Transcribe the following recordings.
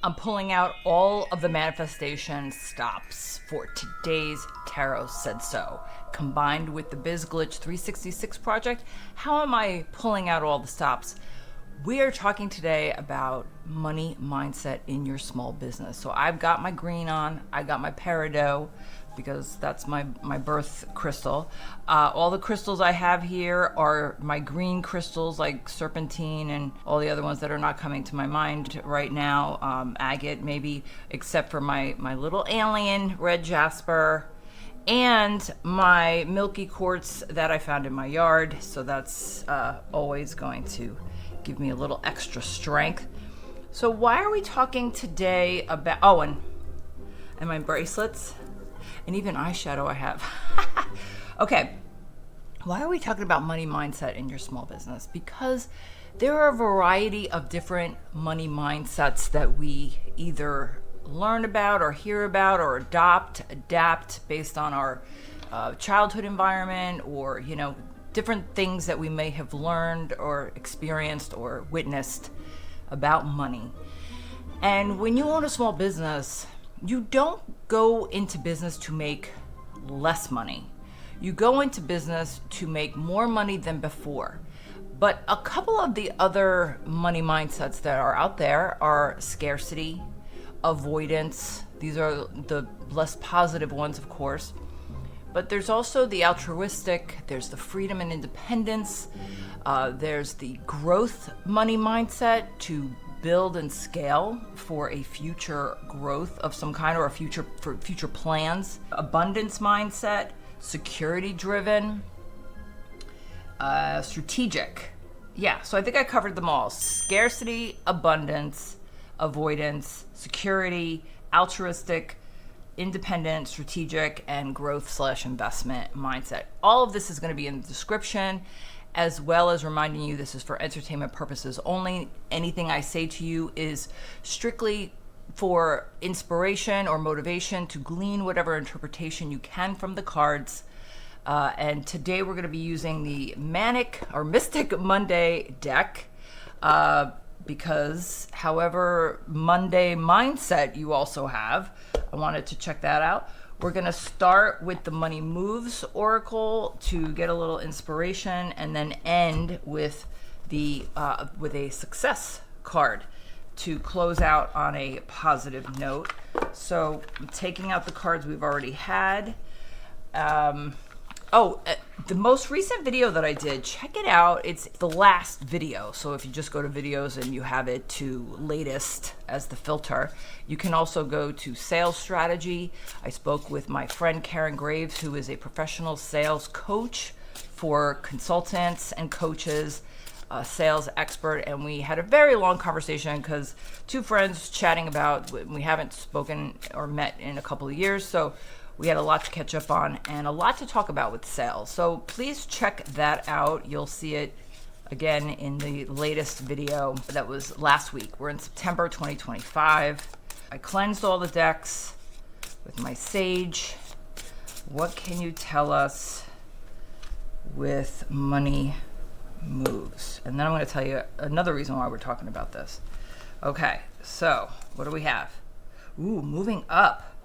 I'm pulling out all of the manifestation stops for today's Tarot Said So. Combined with the Biz Glitch 366 project, how am I pulling out all the stops? We are talking today about money mindset in your small business. So I've got my green on, I got my peridot, because that's my birth crystal. All the crystals I have here are my green crystals, like serpentine and all the other ones that are not coming to my mind right now. Agate maybe, except for my little alien red jasper and my milky quartz that I found in my yard. So that's always going to give me a little extra strength. So why are we talking today about, and my bracelets? And even eyeshadow I have. Okay, why are we talking about money mindset in your small business? Because there are a variety of different money mindsets that we either learn about or hear about or adapt based on our childhood environment, or different things that we may have learned or experienced or witnessed about money. And when you own a small business, you don't go into business to make less money. You go into business to make more money than before. But a couple of the other money mindsets that are out there are scarcity, avoidance. These are the less positive ones, of course. But there's also the altruistic, there's the freedom and independence, there's the growth money mindset, to build and scale for a future growth of some kind, or for future plans. Abundance mindset, security driven, strategic. Yeah, so I think I covered them all. Scarcity, abundance, avoidance, security, altruistic, independent, strategic, and growth/investment mindset. All of this is going to be in the description, as well as reminding you this is for entertainment purposes only. Anything I say to you is strictly for inspiration or motivation, to glean whatever interpretation you can from the cards. And today we're going to be using the Manic or Mystic Monday deck, because however Monday mindset you also have, I wanted to check that out. We're going to start with the Money Moves Oracle to get a little inspiration, and then end with with a success card to close out on a positive note. So I'm taking out the cards we've already had. The most recent video that I did, check it out. It's the last video. So if you just go to videos and you have it to latest as the filter, you can also go to sales strategy. I spoke with my friend Karen Graves, who is a professional sales coach for consultants and coaches, a sales expert. And we had a very long conversation because two friends chatting about, we haven't spoken or met in a couple of years. So we had a lot to catch up on and a lot to talk about with sales. So please check that out. You'll see it again in the latest video that was last week. We're in September 2025. I cleansed all the decks with my sage. What can you tell us with money moves? And then I'm going to tell you another reason why we're talking about this. Okay, so what do we have? Ooh, moving up.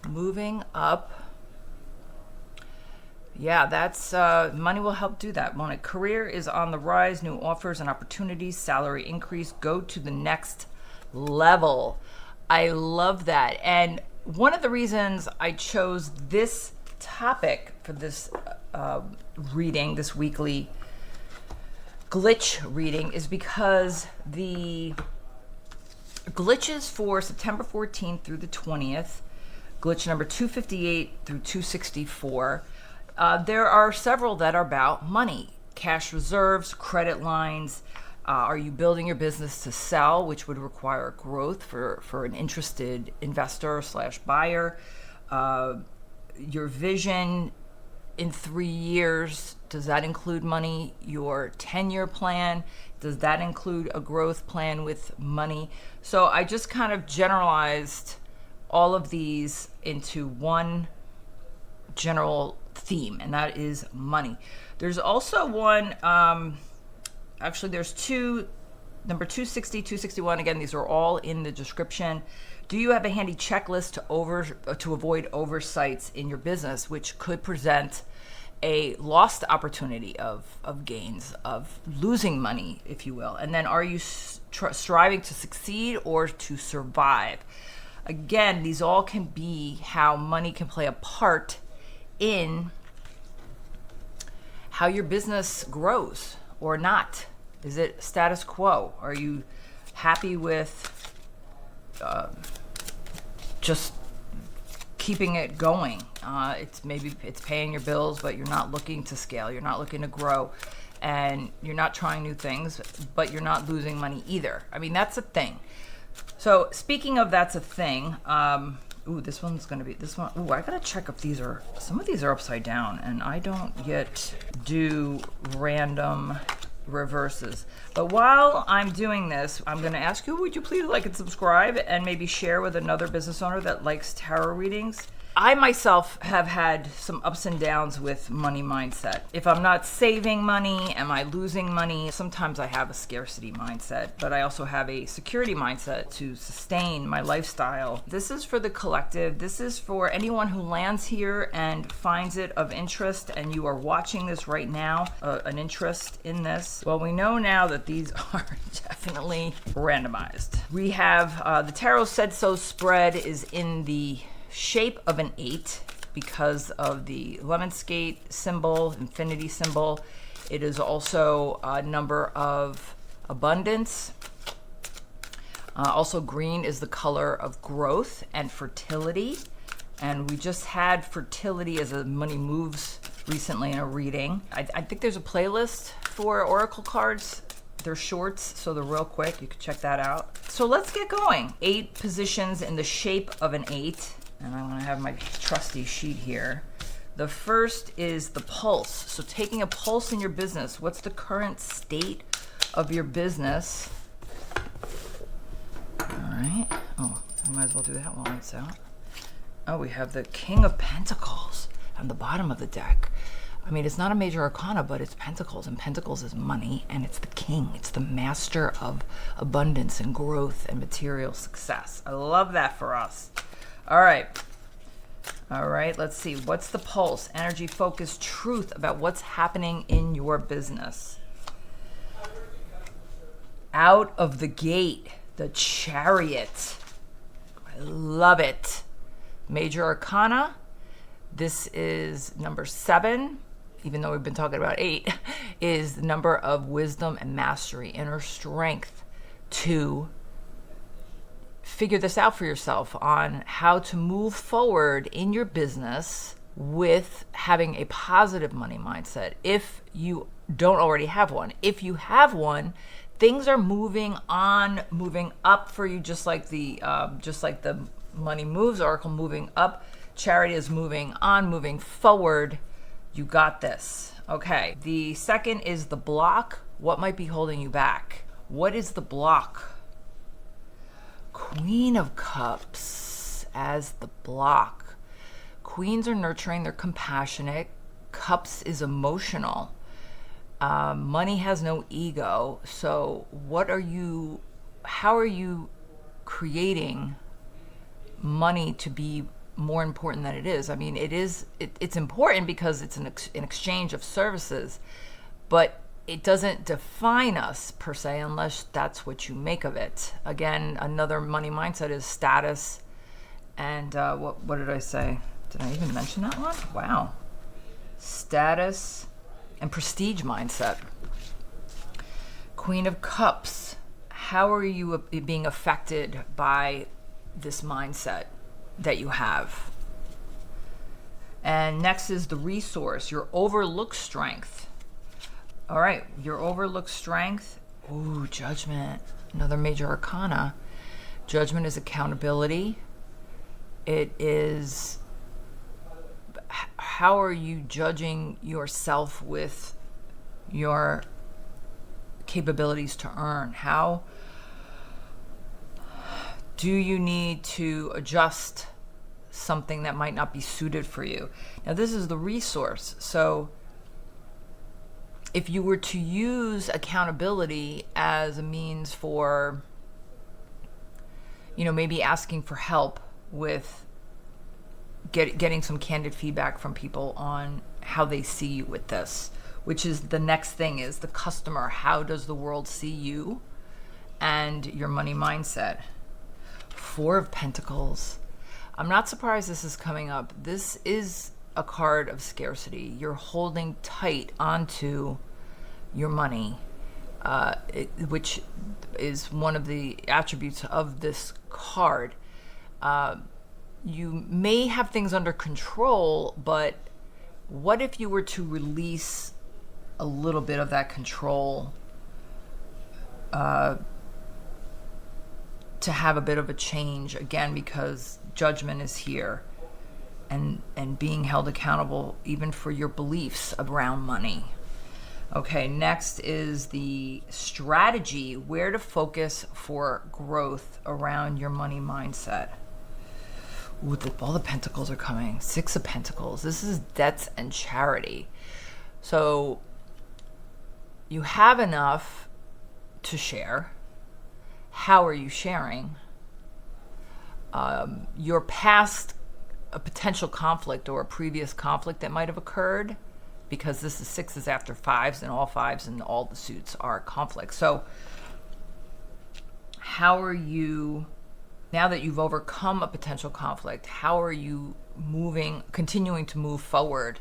Moving up. Yeah, that's money will help do that. When a career is on the rise, new offers and opportunities, salary increase, go to the next level. I love that. And one of the reasons I chose this topic for this reading, this weekly glitch reading, is because the glitches for September 14th through the 20th, glitch number 258 through 264. There are several that are about money, cash reserves, credit lines. Are you building your business to sell, which would require growth for an interested investor / buyer? Your vision in 3 years, does that include money? Your 10-year plan, does that include a growth plan with money? So I just kind of generalized all of these into one general theme, and that is money. There's also one, actually there's two Number 260, 261, again, these are all in the description. Do you have a handy checklist to avoid oversights in your business, which could present a lost opportunity of gains, of losing money, if you will? And then are you striving to succeed or to survive? Again, these all can be how money can play a part in how your business grows or not. Is it status quo? Are you happy with just keeping it going? It's paying your bills, but you're not looking to scale. You're not looking to grow, and you're not trying new things, but you're not losing money either. I mean, that's a thing. So speaking of that's a thing, this one's going to be this one. I got to check if some of these are upside down, and I don't yet do random reverses. But while I'm doing this, I'm going to ask you, would you please like and subscribe and maybe share with another business owner that likes tarot readings? I myself have had some ups and downs with money mindset. If I'm not saving money, am I losing money? Sometimes I have a scarcity mindset, but I also have a security mindset to sustain my lifestyle. This is for the collective. This is for anyone who lands here and finds it of interest, and you are watching this right now, an interest in this. Well, we know now that these are definitely randomized. We have the Tarot Said So spread is in the shape of an 8 because of the lemon skate symbol, infinity symbol. It is also a number of abundance. Also, green is the color of growth and fertility. And we just had fertility as a money moves recently in a reading. I think there's a playlist for oracle cards. They're shorts, so they're real quick. You can check that out. So let's get going. 8 positions in the shape of an 8. And I'm going to have my trusty sheet here. The first is the pulse. So taking a pulse in your business. What's the current state of your business? All right. Oh, I might as well do that while it's out. Oh, we have the King of Pentacles on the bottom of the deck. I mean, it's not a major arcana, but it's Pentacles, and Pentacles is money, and it's the king. It's the master of abundance and growth and material success. I love that for us. All right, let's see. What's the pulse? Energy, focus, truth about what's happening in your business. Out of the gate, the Chariot. I love it. Major arcana. This is number 7, even though we've been talking about 8, is the number of wisdom and mastery, inner strength to figure this out for yourself on how to move forward in your business with having a positive money mindset. If you don't already have one, if you have one, things are moving on, moving up for you, just like the money moves oracle, moving up. Chariot is moving on, moving forward. You got this. Okay. The second is the block. What might be holding you back? What is the block? Queen of Cups as the block. Queens are nurturing, they're compassionate. Cups is emotional. Money has no ego. So how are you creating money to be more important than it is? I mean, it's important because it's an exchange of services, but it doesn't define us per se unless that's what you make of it. Again, another money mindset is status. And what did I say? Did I even mention that one? Wow. Status and prestige mindset. Queen of Cups. How are you being affected by this mindset that you have? And next is the resource, your overlooked strength. All right, your overlooked strength. Ooh, Judgment, another major arcana. Judgment is accountability. It is, how are you judging yourself with your capabilities to earn? How do you need to adjust something that might not be suited for you? Now, this is the resource. So if you were to use accountability as a means for, maybe asking for help with getting some candid feedback from people on how they see you with this, which is the next thing, is the customer. How does the world see you and your money mindset? 4 of Pentacles. I'm not surprised this is coming up. This is a card of scarcity. You're holding tight onto your money, which is one of the attributes of this card. You may have things under control, but what if you were to release a little bit of that control to have a bit of a change, again, because judgment is here, and being held accountable even for your beliefs around money. Okay, next is the strategy, where to focus for growth around your money mindset. Ooh, all the Pentacles are coming. 6 of Pentacles. This is debts and charity. So you have enough to share. How are you sharing? You're past a potential conflict or a previous conflict that might have occurred, because this is 6s after 5s, and all 5s and all the suits are conflict. So how are you, now that you've overcome a potential conflict, how are you continuing to move forward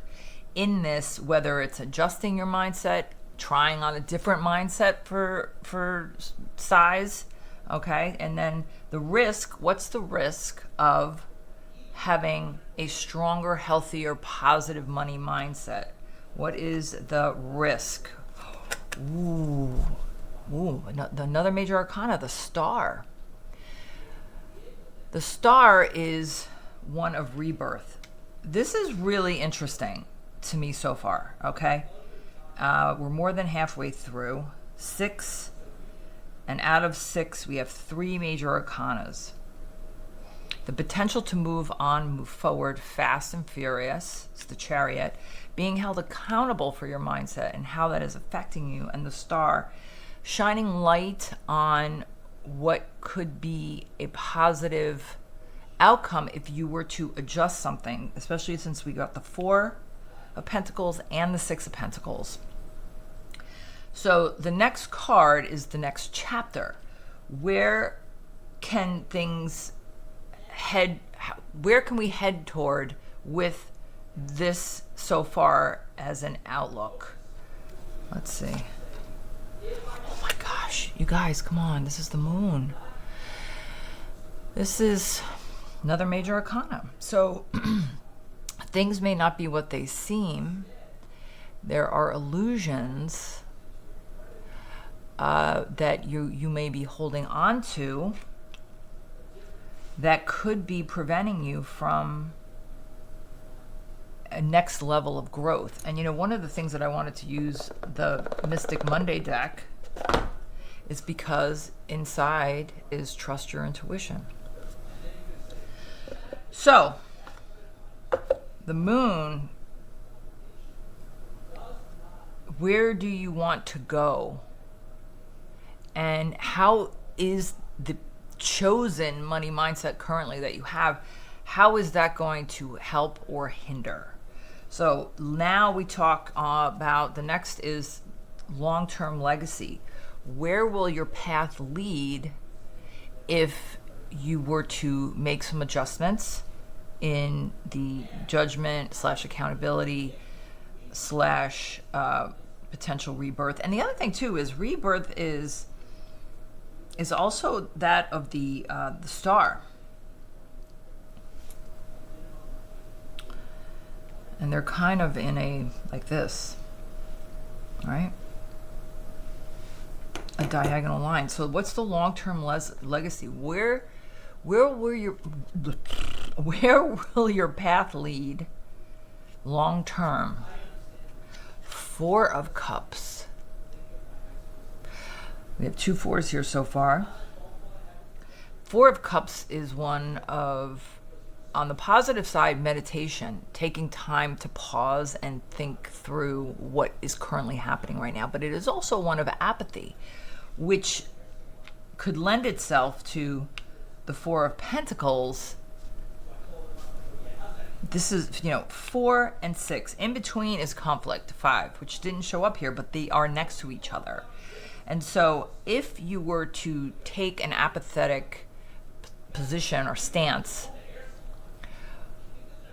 in this, whether it's adjusting your mindset, trying on a different mindset for size, okay? And then the risk, what's the risk of having a stronger, healthier, positive money mindset? What is the risk? Ooh, another major arcana, the Star. The Star is one of rebirth. This is really interesting to me so far, okay? We're more than halfway through. 6, and out of 6, we have 3 major arcanas. The potential to move on, move forward, fast and furious. It's the Chariot. Being held accountable for your mindset and how that is affecting you. And the Star, shining light on what could be a positive outcome if you were to adjust something, especially since we got the 4 of Pentacles and the 6 of Pentacles. So the next card is the next chapter. Where can things head? Where can we head toward with this so far as an outlook? Let's see. Oh my gosh, you guys, come on. This is the Moon. This is another major arcana. So things may not be what they seem. There are illusions that you may be holding on to that could be preventing you from a next level of growth. And one of the things that I wanted to use the Mystic Monday deck is because inside is trust your intuition. So the Moon, where do you want to go? And how is the chosen money mindset currently that you have, how is that going to help or hinder? So now we talk about the next is long-term legacy. Where will your path lead if you were to make some adjustments in the judgment / accountability / potential rebirth? And the other thing too is rebirth is also that of the Star. And they're kind of in a, like this, right? A diagonal line. So what's the long-term legacy? Where will your path lead long-term? 4 of Cups. We have 2 4s here so far. 4 of Cups is one of on the positive side, meditation, taking time to pause and think through what is currently happening right now. But it is also one of apathy, which could lend itself to the Four of Pentacles. This is, 4 and 6. In between is conflict, 5, which didn't show up here, but they are next to each other. And so if you were to take an apathetic position or stance,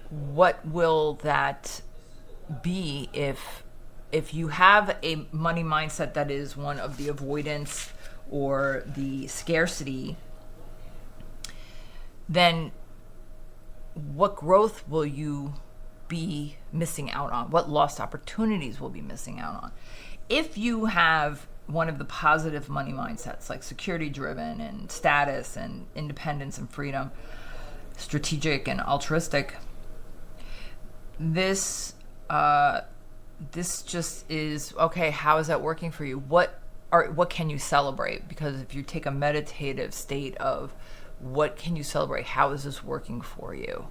what will that be if you have a money mindset that is one of the avoidance or the scarcity? Then what growth will you be missing out on? What lost opportunities will be missing out on? If you have one of the positive money mindsets, like security driven and status and independence and freedom, strategic and altruistic, this just is, okay, how is that working for you? What can you celebrate? Because if you take a meditative state of what can you celebrate, how is this working for you?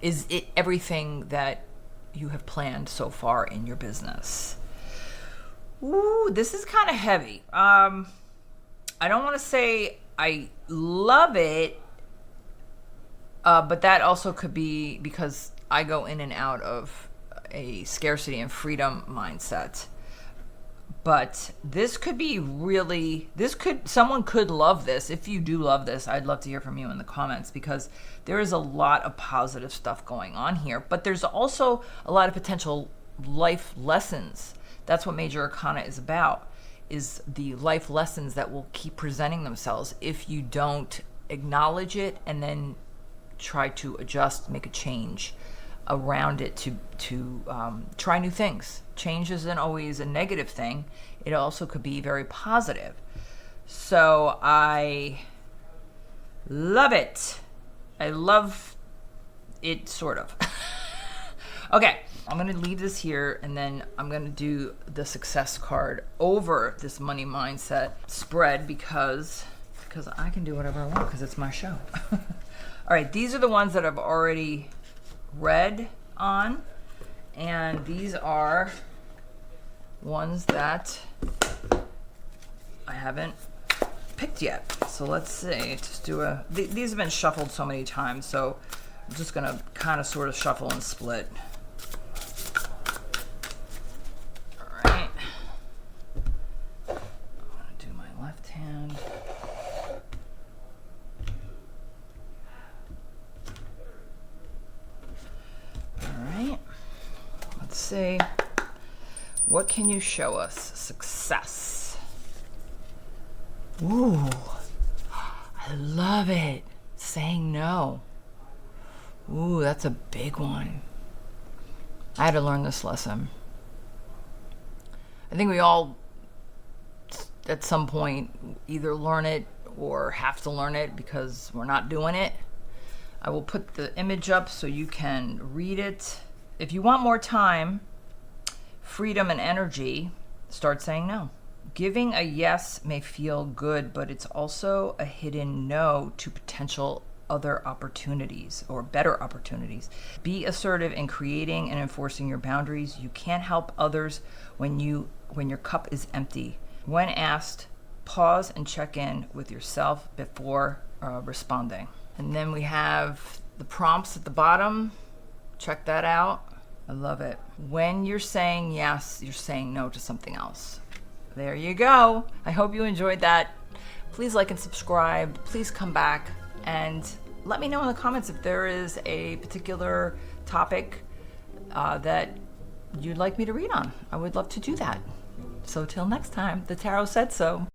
Is it everything that you have planned so far in your business? Ooh, this is kind of heavy. I don't want to say I love it, but that also could be because I go in and out of a scarcity and freedom mindset. But this could be really, someone could love this. If you do love this, I'd love to hear from you in the comments, because there is a lot of positive stuff going on here. But there's also a lot of potential life lessons. That's what Major Arcana is about, is the life lessons that will keep presenting themselves if you don't acknowledge it and then try to adjust, make a change around it to try new things. Change isn't always a negative thing. It also could be very positive. So I love it. I love it, sort of. Okay, I'm going to leave this here, and then I'm going to do the success card over this money mindset spread because I can do whatever I want because it's my show. All right, these are the ones that I've already read on, and these are ones that I haven't picked yet. So let's see, just do these have been shuffled so many times, so I'm just gonna kind of sort of shuffle and split. All right, I'm gonna do my left hand. See, what can you show us? Success. Ooh, I love it. Saying no. Ooh, that's a big one. I had to learn this lesson. I think we all, at some point, either learn it or have to learn it because we're not doing it. I will put the image up so you can read it. If you want more time, freedom, and energy, start saying no. Giving a yes may feel good, but it's also a hidden no to potential other opportunities or better opportunities. Be assertive in creating and enforcing your boundaries. You can't help others when your cup is empty. When asked, pause and check in with yourself before responding. And then we have the prompts at the bottom. Check that out. I love it. When you're saying yes, you're saying no to something else. There you go. I hope you enjoyed that. Please like and subscribe. Please come back and let me know in the comments if there is a particular topic that you'd like me to read on. I would love to do that. So till next time, the tarot said so.